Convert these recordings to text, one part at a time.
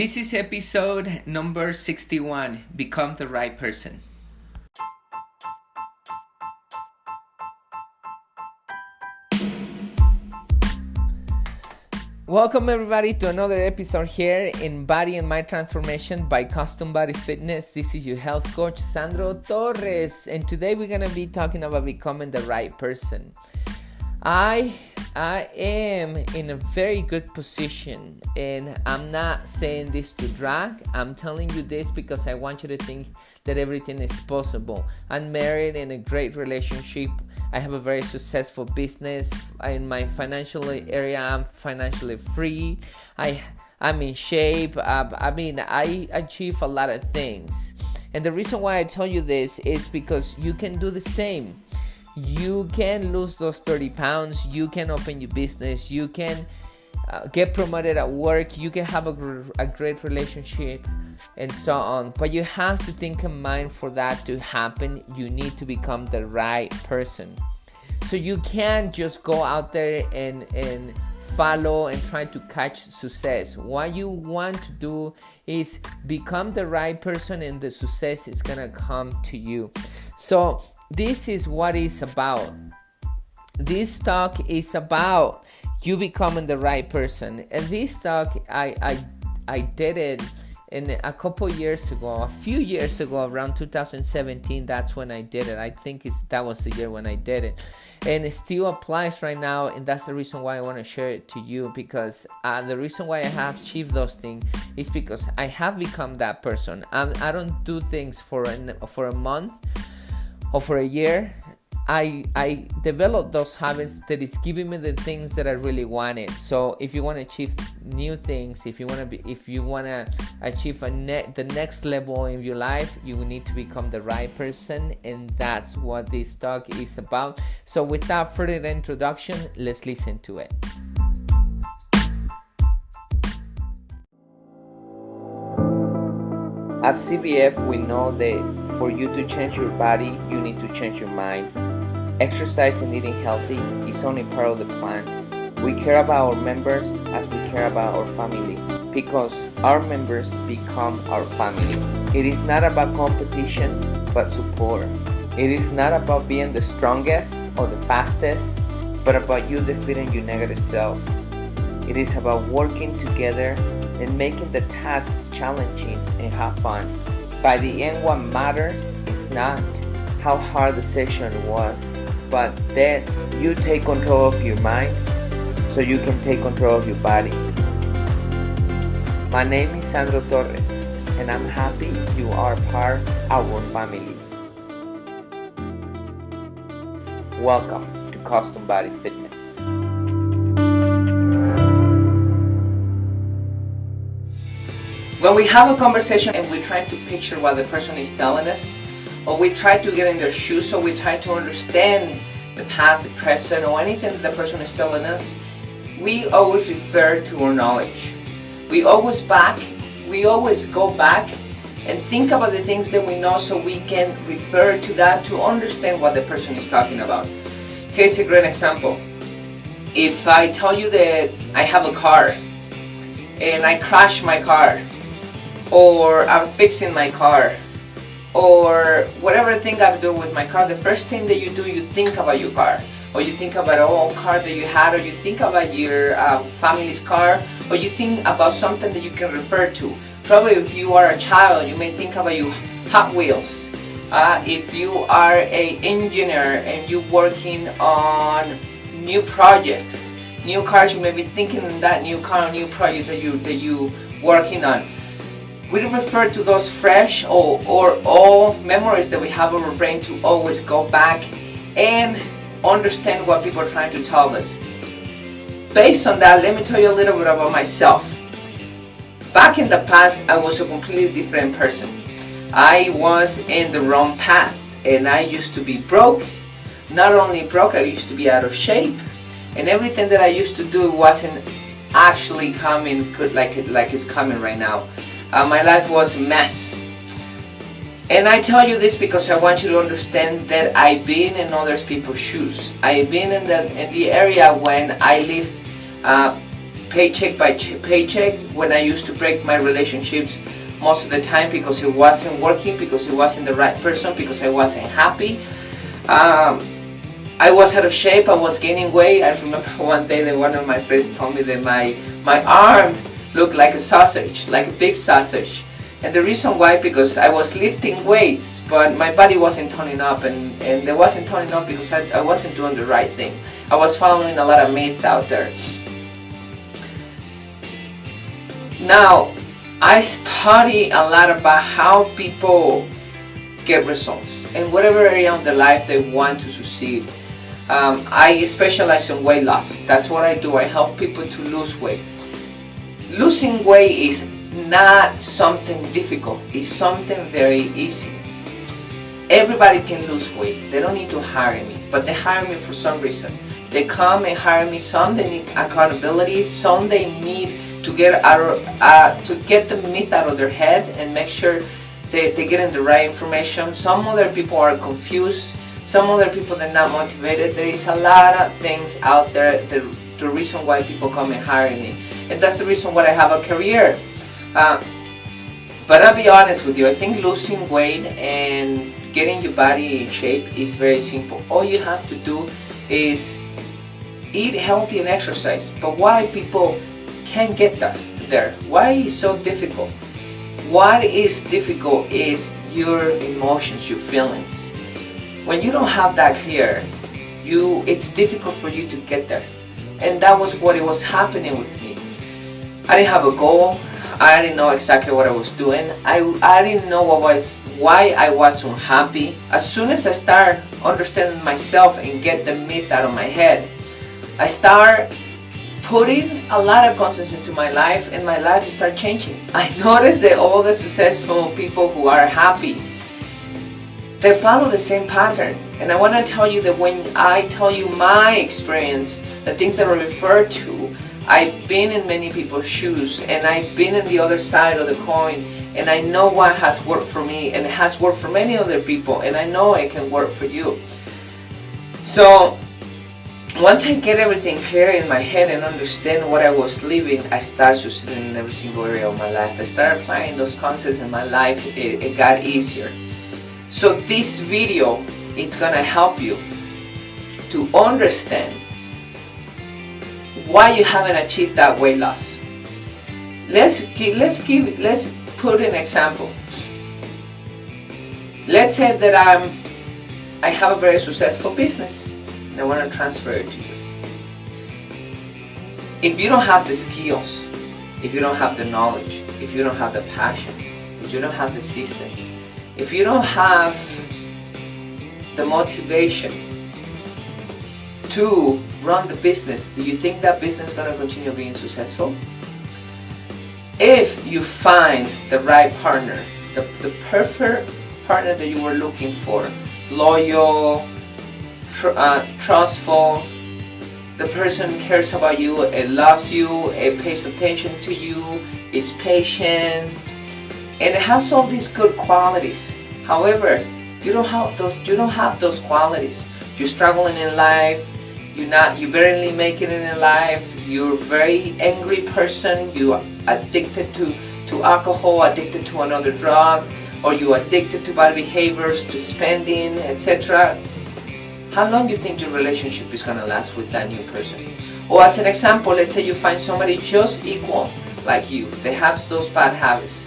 This is episode number 61, Become the Right Person. Welcome everybody to another episode here in Body and Mind Transformation by Custom Body Fitness. This is your health coach, Sandro Torres, and today we're going to be talking about becoming the right person. I am in a very good position, and I'm not saying this to brag. I'm telling you this because I want you to think that everything is possible. I'm married in a great relationship. I have a very successful business. In my financial area, I'm financially free. I'm in shape. I achieve a lot of things. And the reason why I tell you this is because you can do the same. You can lose those 30 pounds. You can open your business. You can get promoted at work. You can have a great relationship and so on. But you have to think in mind for that to happen. You need to become the right person. So you can't just go out there and follow and try to catch success. What you want to do is become the right person, and the success is gonna come to you. So this is what it's about. This talk is about you becoming the right person. And this talk, I did it in a few years ago, around 2017. That's when I did it. I think that was the year when I did it. And it still applies right now. And that's the reason why I want to share it to you, because the reason why I have achieved those things is because I have become that person. I don't do things for a month or for a year. I developed those habits that is giving me the things that I really wanted. So if you want to achieve new things, if you want to achieve the next level in your life, you need to become the right person, and that's what this talk is about. So without further introduction, let's listen to it. At CBF, we know that for you to change your body, you need to change your mind. Exercise and eating healthy is only part of the plan. We care about our members as we care about our family, because our members become our family. It is not about competition, but support. It is not about being the strongest or the fastest, but about you defeating your negative self. It is about working together and making the task challenging and have fun. By the end, what matters is not how hard the session was, but that you take control of your mind so you can take control of your body. My name is Sandro Torres, and I'm happy you are part of our family. Welcome to Custom Body Fitness. When we have a conversation and we try to picture what the person is telling us, or we try to get in their shoes, so we try to understand the past, the present, or anything that the person is telling us, we always refer to our knowledge. We always go back and think about the things that we know, so we can refer to that to understand what the person is talking about. Here's a great example. If I tell you that I have a car and I crashed my car, or I'm fixing my car, or whatever thing I'm doing with my car, the first thing that you do, you think about your car, or you think about an old car that you had, or you think about your family's car, or you think about something that you can refer to. Probably if you are a child, you may think about your Hot Wheels. If you are an engineer and you're working on new projects, new cars, you may be thinking of that new car, new project that you working on. We refer to those fresh or all memories that we have in our brain to always go back and understand what people are trying to tell us. Based on that, let me tell you a little bit about myself. Back in the past, I was a completely different person. I was in the wrong path, and I used to be broke. Not only broke, I used to be out of shape, and everything that I used to do wasn't actually coming good like it's coming right now. My life was a mess. And I tell you this because I want you to understand that I've been in other people's shoes. I've been in the area when I lived paycheck by paycheck, when I used to break my relationships most of the time because it wasn't working, because it wasn't the right person, because I wasn't happy. I was out of shape, I was gaining weight. I remember one day that one of my friends told me that my arm looked like a sausage, like a big sausage. And the reason why, because I was lifting weights, but my body wasn't toning up, and it wasn't toning up because I wasn't doing the right thing. I was following a lot of myth out there. Now, I study a lot about how people get results in whatever area of their life they want to succeed. I specialize in weight loss. That's what I do. I help people to lose weight. Losing weight is not something difficult. It's something very easy. Everybody can lose weight. They don't need to hire me, but they hire me for some reason. They come and hire me. Some they need accountability. Some they need to get the myth out of their head and make sure they get in the right information. Some other people are confused. Some other people they're not motivated. There is a lot of things out there. The reason why people come and hire me, and that's the reason why I have a career. But I'll be honest with you. I think losing weight and getting your body in shape is very simple. All you have to do is eat healthy and exercise. But why people can't get there? Why is so difficult? What is difficult is your emotions, your feelings. When you don't have that clear, it's difficult for you to get there. And that was what it was happening with me. I didn't have a goal. I didn't know exactly what I was doing. I didn't know why I was unhappy. As soon as I start understanding myself and get the myth out of my head, I start putting a lot of concepts into my life, and my life started changing. I noticed that all the successful people who are happy, they follow the same pattern. And I want to tell you that when I tell you my experience, the things that I refer to, I've been in many people's shoes, and I've been in the other side of the coin, and I know what has worked for me, and it has worked for many other people, and I know it can work for you. So once I get everything clear in my head and understand what I was living, I started succeeding in every single area of my life. I started applying those concepts in my life. It got easier. So this video, it's gonna help you to understand why you haven't achieved that weight loss. Let's put an example. Let's say that I have a very successful business and I want to transfer it to you. If you don't have the skills, if you don't have the knowledge, if you don't have the passion, if you don't have the systems, if you don't have the motivation to run the business, do you think that business is going to continue being successful? If you find the right partner, the perfect partner that you were looking for, loyal, trustful, the person cares about you, it loves you, it pays attention to you, is patient, and it has all these good qualities. However, you don't have those qualities. You're struggling in life. You barely make it in life. You're a very angry person. You are addicted to alcohol, addicted to another drug, or you are addicted to bad behaviors, to spending, etc. How long do you think your relationship is gonna last with that new person? Or as an example, let's say you find somebody just equal like you. They have those bad habits.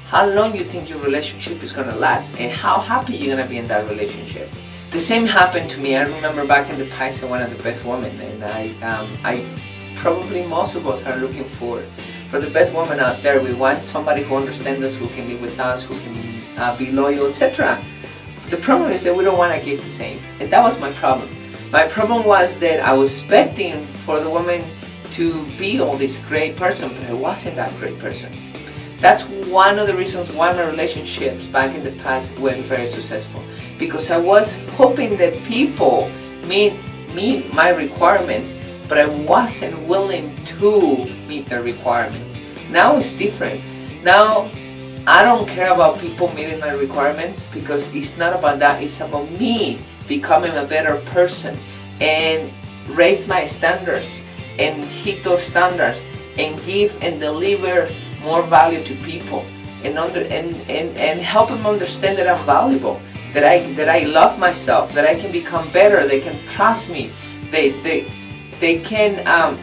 How long do you think your relationship is gonna last, and how happy you're gonna be in that relationship? The same happened to me. I remember back in the past I wanted the best woman, and I probably most of us are looking for the best woman out there. We want somebody who understands us, who can live with us, who can be loyal, etc. The problem is that we don't want to give the same, and that was my problem. My problem was that I was expecting for the woman to be all this great person, but I wasn't that great person. That's one of the reasons why my relationships back in the past were very successful, because I was hoping that people meet my requirements, but I wasn't willing to meet their requirements. Now it's different. Now I don't care about people meeting my requirements, because it's not about that. It's about me becoming a better person and raise my standards and hit those standards and give and deliver more value to people, and help them understand that I'm valuable, that I love myself, that I can become better, they can trust me, they can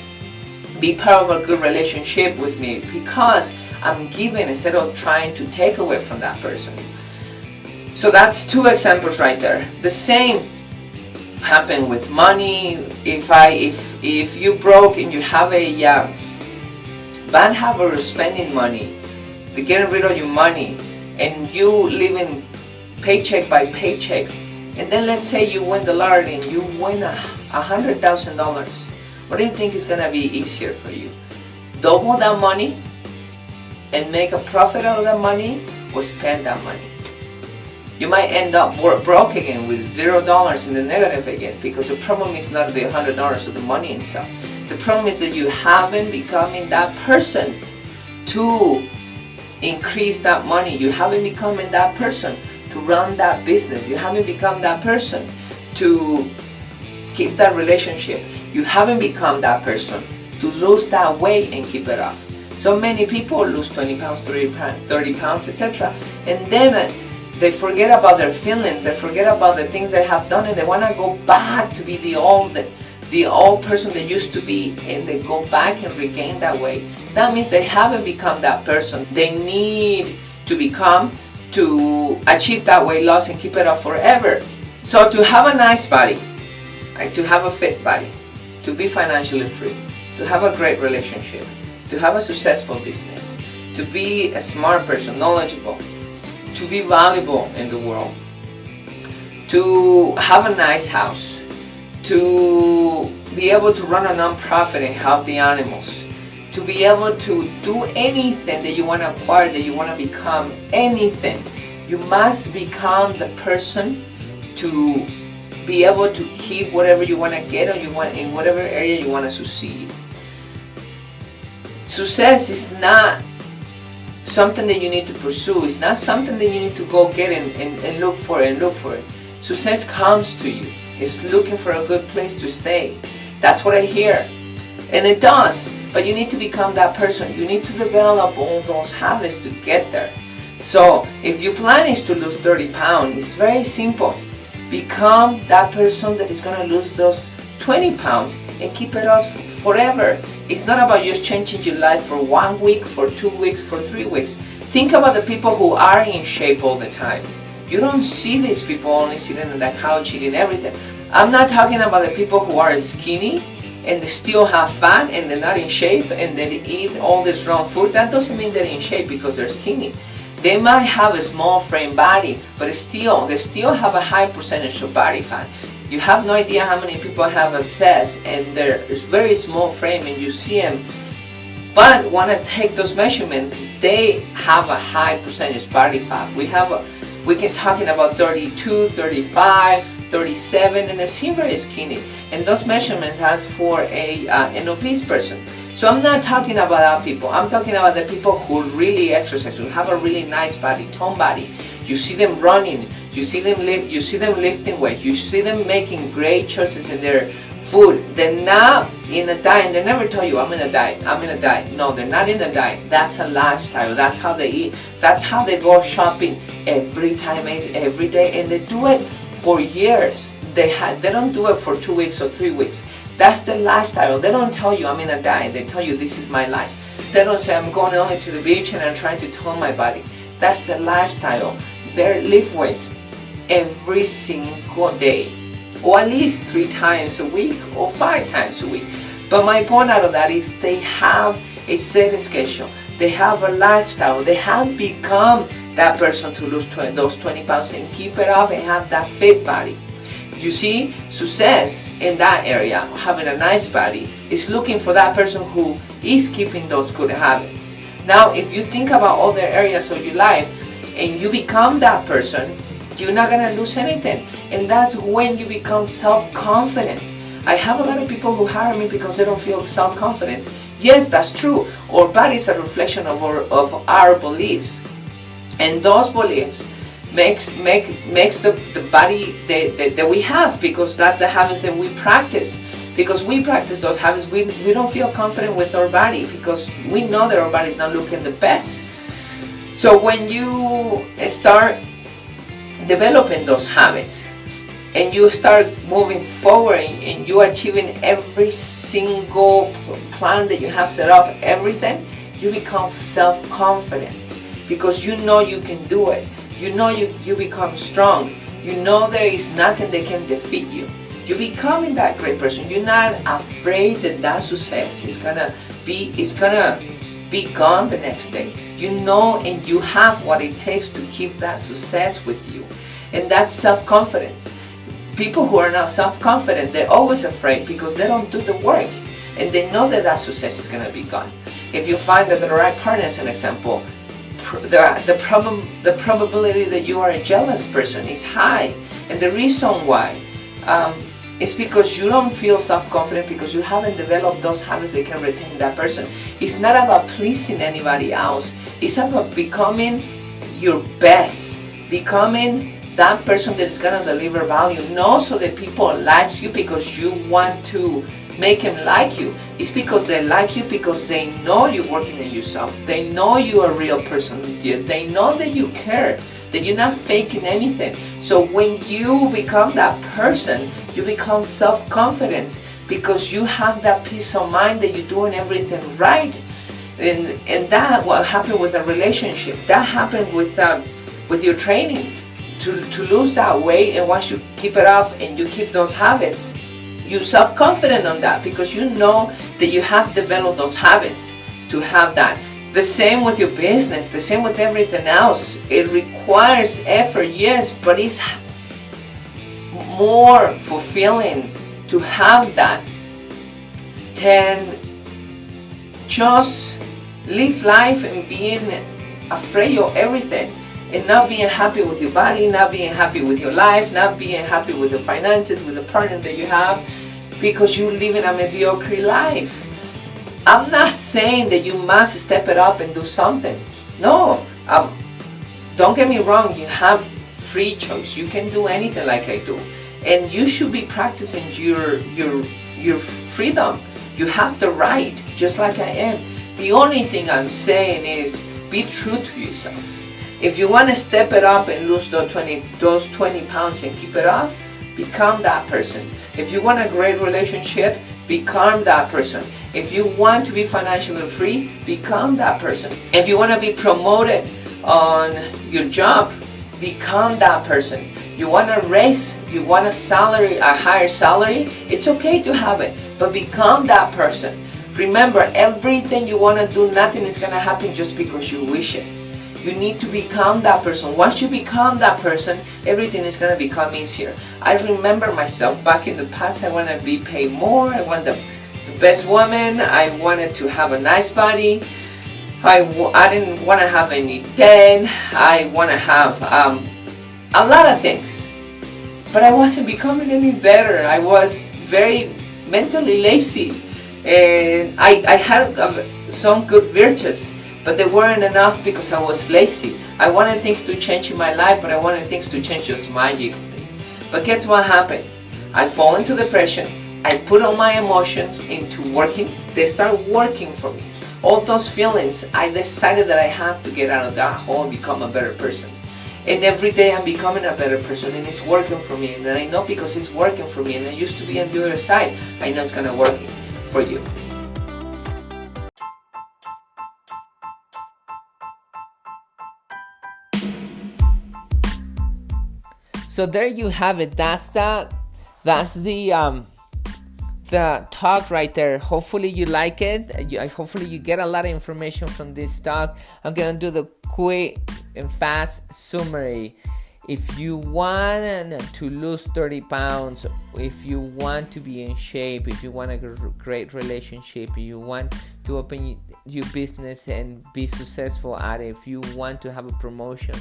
be part of a good relationship with me because I'm giving instead of trying to take away from that person. So that's two examples right there. The same happen with money. If you broke and you have a bad habit of spending money, getting rid of your money, and you living paycheck by paycheck, and then let's say you win the lottery and you win $100,000, what do you think is gonna be easier for you? Double that money and make a profit out of that money, or spend that money? You might end up broke again with $0 in the negative again, because the problem is not the $100 or the money itself. The problem is that you haven't becoming that person to increase that money. You haven't becoming that person to run that business. You haven't become that person to keep that relationship. You haven't become that person to lose that weight and keep it off. So many people lose 20 pounds, 30 pounds, etc. And then they forget about their feelings, they forget about the things they have done, and they want to go back to be the old person they used to be, and they go back and regain that weight. That means they haven't become that person they need to become to achieve that weight loss and keep it up forever. So to have a nice body, to have a fit body, to be financially free, to have a great relationship, to have a successful business, to be a smart person, knowledgeable, to be valuable in the world, to have a nice house, to be able to run a non-profit and help the animals, to be able to do anything that you want to acquire, that you want to become anything, you must become the person to be able to keep whatever you want to get, or you want in whatever area you want to succeed. Success is not something that you need to pursue. It's not something that you need to go get and look for it. Success comes to you. It's looking for a good place to stay. That's what I hear. And it does. But you need to become that person. You need to develop all those habits to get there. So if your plan is to lose 30 pounds, it's very simple. Become that person that is going to lose those 20 pounds and keep it off forever. It's not about just changing your life for 1 week, for 2 weeks, for 3 weeks. Think about the people who are in shape all the time. You don't see these people only sitting on the couch eating everything. I'm not talking about the people who are skinny and they still have fat and they're not in shape and they eat all this wrong food. That doesn't mean they're in shape because they're skinny. They might have a small frame body, but they still have a high percentage of body fat. You have no idea how many people have excess and they're very small frame and you see them, but want to take those measurements, they have a high percentage body fat. We can talking about 32, 35, 37, and they seem very skinny. And those measurements has for an obese person. So I'm not talking about our people. I'm talking about the people who really exercise, who have a really nice body, toned body. You see them running. You see them lifting weights. You see them making great choices in their food. They're not in a diet. They never tell you, I'm in a diet. I'm in a diet. No, they're not in a diet. That's a lifestyle. That's how they eat. That's how they go shopping every time, every day, and they do it for years. They don't do it for 2 weeks or 3 weeks. That's the lifestyle. They don't tell you I'm in a diet. They tell you this is my life. They don't say I'm going only to the beach and I'm trying to tone my body. That's the lifestyle. They lift weights every single day, or at least 3 times a week or 5 times a week. But my point out of that is they have a set schedule. They have a lifestyle. They have become that person to lose those 20 pounds and keep it off and have that fit body. You see, success in that area, having a nice body, is looking for that person who is keeping those good habits. Now, if you think about other areas of your life and you become that person, you're not going to lose anything. And that's when you become self-confident. I have a lot of people who hire me because they don't feel self-confident. Yes, that's true. Our body is a reflection of our beliefs. And those beliefs makes the body that we have, because that's the habits that we practice. Because we practice those habits, we don't feel confident with our body because we know that our body is not looking the best. So when you start developing those habits and you start moving forward and you achieving every single plan that you have set up, everything, you become self-confident because you know you can do it. You know you become strong. You know there is nothing that can defeat you. You're becoming that great person. You're not afraid that success is gonna be gone the next day. You know, and you have what it takes to keep that success with you. And that's self-confidence. People who are not self-confident, they're always afraid because they don't do the work. And they know that success is going to be gone. If you find that the right partner, as an example, the probability that you are a jealous person is high. And the reason why is because you don't feel self-confident because you haven't developed those habits that can retain that person. It's not about pleasing anybody else. It's about becoming your best, becoming that person that is going to deliver value. Not so that people like you because you want to make them like you. It's because they like you because they know you're working on yourself. They know you're a real person. They know that you care, that you're not faking anything. So when you become that person, you become self-confident because you have that peace of mind that you're doing everything right. And that what happened with a relationship. That happened with your training. To lose that weight, and once you keep it off and you keep those habits, you're self-confident on that because you know that you have developed those habits to have that. The same with your business, the same with everything else. It requires effort, yes, but it's more fulfilling to have that than just live life and being afraid of everything. And not being happy with your body, not being happy with your life, not being happy with the finances, with the partner that you have, because you're living a mediocre life. I'm not saying that you must step it up and do something. No, don't get me wrong, you have free choice. You can do anything like I do. And you should be practicing your freedom. You have the right, just like I am. The only thing I'm saying is be true to yourself. If you want to step it up and lose those 20 pounds and keep it off, become that person. If you want a great relationship, become that person. If you want to be financially free, become that person. If you want to be promoted on your job, become that person. You want a raise, you want a higher salary, it's okay to have it, but become that person. Remember, everything you want to do, nothing is going to happen just because you wish it. You need to become that person. Once you become that person, everything is going to become easier. I remember myself back in the past, I wanted to be paid more. I wanted the best woman. I wanted to have a nice body. I didn't want to have any debt. I want to have a lot of things. But I wasn't becoming any better. I was very mentally lazy. And I had some good virtues, but they weren't enough because I was lazy. I wanted things to change in my life, but I wanted things to change just magically. But guess what happened? I fall into depression. I put all my emotions into working. They start working for me. All those feelings, I decided that I have to get out of that hole and become a better person. And every day I'm becoming a better person, and it's working for me. And I know because it's working for me, and I used to be on the other side, I know it's gonna work for you. So there you have it. That's the talk right there. Hopefully you like it. Hopefully you get a lot of information from this talk. I'm gonna do the quick and fast summary. If you want to lose 30 pounds, if you want to be in shape, if you want a great relationship, if you want to open your business and be successful at it, if you want to have a promotion,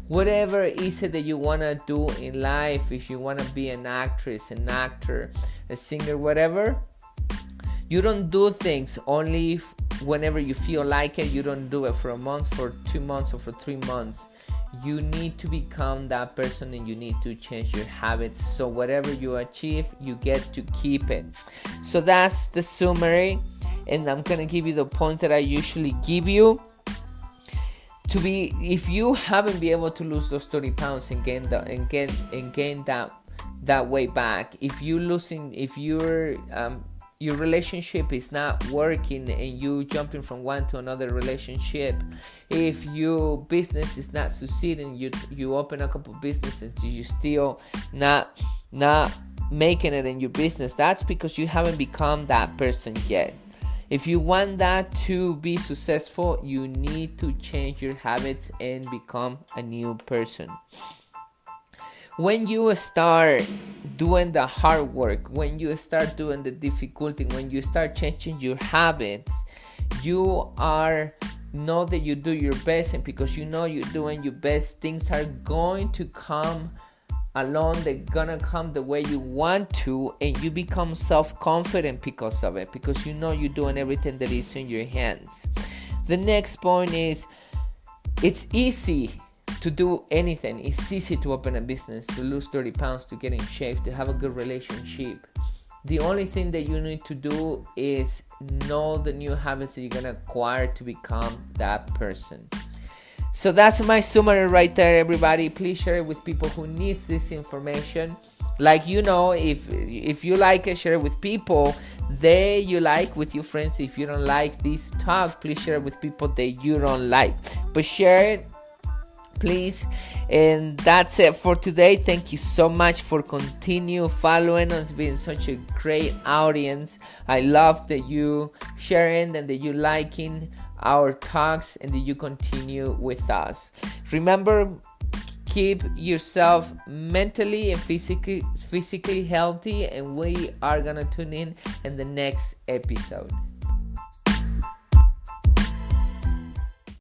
whatever is it that you want to do in life, if you want to be an actress, an actor, a singer, whatever, you don't do things only whenever you feel like it. You don't do it for a month, for 2 months, or for 3 months. you need to become that person, and you need to change your habits, so whatever you achieve, you get to keep it. So that's the summary, and I'm gonna give you the points that I usually give you. If you haven't been able to lose those 30 pounds and gain that weight back, if your relationship is not working and you jumping from one to another relationship, if your business is not succeeding, you open a couple businesses and you still not making it in your business, that's because you haven't become that person yet. If you want that to be successful, you need to change your habits and become a new person. When you start doing the hard work, when you start doing the difficulty, when you start changing your habits, you know that you do your best, and because you know you're doing your best, things are going to come along. They're gonna come the way you want to, and you become self-confident because of it, because you know you're doing everything that is in your hands. The next point is, it's easy to do anything. It's easy to open a business, to lose 30 pounds, to get in shape, to have a good relationship. The only thing that you need to do is know the new habits that you're gonna acquire to become that person. So that's my summary right there, everybody. Please share it with people who need this information. Like, if you like it, share it with people that you like, with your friends. If you don't like this talk, please share it with people that you don't like. But share it, please. And that's it for today. Thank you so much for continue following us, being such a great audience. I love that you sharing and that you liking our talks and that you continue with us. Remember, keep yourself mentally and physically healthy, and we are gonna tune in the next episode.